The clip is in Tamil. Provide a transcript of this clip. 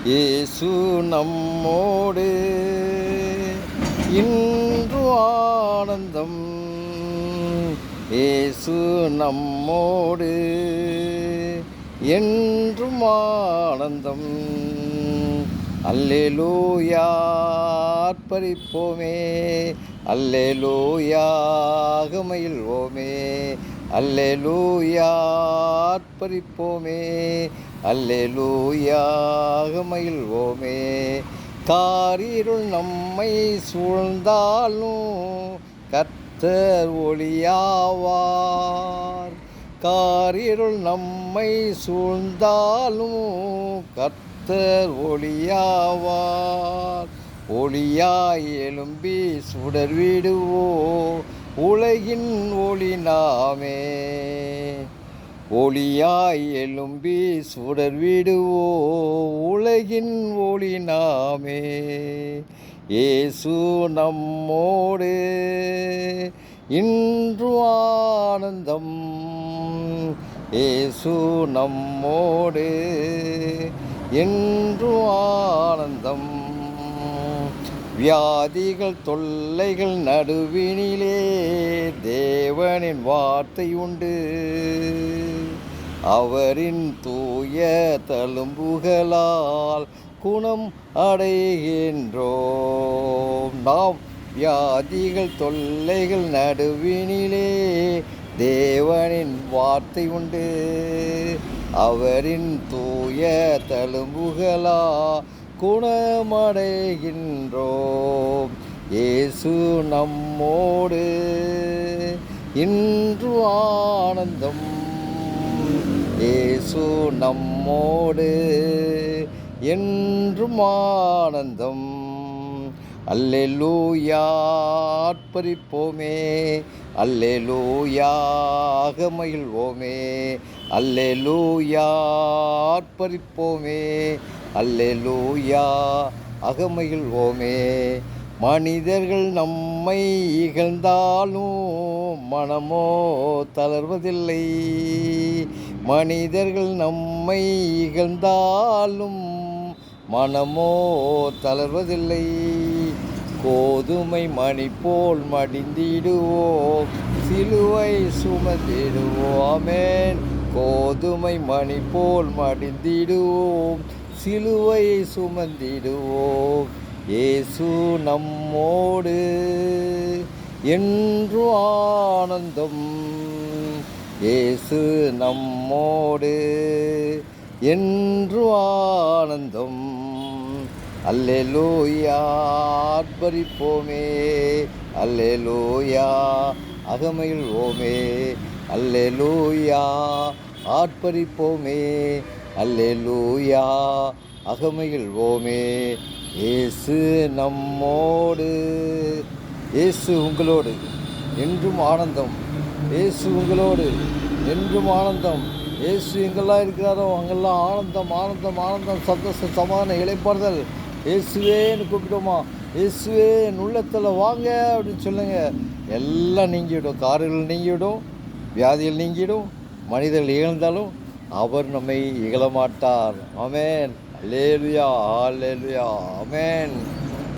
இயேசு நம்மோடு இன்று ஆனந்தம். இயேசு நம்மோடு என்றும் ஆனந்தம். அல்லேலூயா ஆர்ப்பரிப்போமே, அல்லேலூயா மகிழ்வோமே, அல்லேலூயா ஆர்ப்பரிப்போமே, அல்லேலூயா மகிழ்வோமே. காரிருள் நம்மை சூழ்ந்தாலும் கர்த்தர் ஒளியாவார். காரிருள் நம்மை சூழ்ந்தாலும் கர்த்தர் ஒளியாவார். ஒளியாய் எழும்பி சுடர்விடுவோ உலகின் ஒளி நாமே. ஒளியாய் எழும்பி சுடர்விடுவோ உலகின் ஒளி நாமே. இயேசு நம்மோடு இன்று ஆனந்தம். இயேசு நம்மோடு என்று ஆனந்தம். வியாதிகள் தொல்லைகள் நடுவினிலே தேவனின் வார்த்தை உண்டு. அவரின் தூய தழும்புகளால் குணம் அடைகின்றோம். நாம் வியாதிகள் தொல்லைகள் நடுவினிலே தேவனின் வார்த்தை உண்டு. அவரின் தூய தழும்புகளா குணமடைகின்றோம். இயேசு நம்மோடு இன்று ஆனந்தம். இயேசு நம்மோடு என்றும் ஆனந்தம். அல்லேலூயா ஆர்ப்பரிப்போமே, அல்லேலூயா மகிழ்வோமே, அல்லேலூயா ஆர்ப்பரிப்போமே, அல்லேலூயா அகமகிழ்வோமே. மனிதர்கள் நம்மை இகழ்ந்தாலும் மனமோ தளர்வதில்லை. மனிதர்கள் நம்மை இகழ்ந்தாலும் மனமோ தளர்வதில்லை. கோதுமை மணி போல் மடிந்திடுவோம், சிலுவை சுமந்திடுவோம். ஆமென். கோதுமை மணி போல் மடிந்திடுவோம், சிலுவை சுமந்திடுவோம். இயேசு நம்மோடு என்று ஆனந்தம். இயேசு நம்மோடு என்று ஆனந்தம். அல்லேலூயா ஆர்ப்பரிப்போமே, அல்லேலூயா அகமகிழ்வோமே, அல்லேலூயா ஆர்ப்பரிப்போமே, அல்லேலூயா அகமகிழ்வோமே. இயேசு நம்மோடு. இயேசு உங்களோடு என்றும் ஆனந்தம். இயேசு உங்களோடு என்றும் ஆனந்தம். இயேசு எங்கெல்லாம் இருக்கிறாரோ அங்கெல்லாம் ஆனந்தம், ஆனந்தம், ஆனந்தம், சந்தோஷம், சமாதானம், இளைப்பாறுதல். இயேசுவேன்னு கூப்பிட்டோமா, இயேசுவே என் உள்ளத்தில் வாங்க அப்படின்னு சொல்லுங்கள். எல்லாம் நீங்கிவிடும். காரியங்கள் நீங்கிவிடும், வியாதிகள் நீங்கிவிடும். மனிதர்கள் இகழ்ந்தாலும் அவர் நம்மை இகழமாட்டார். ஆமென். அல்லேலூயா, அல்லேலூயா, ஆமென்.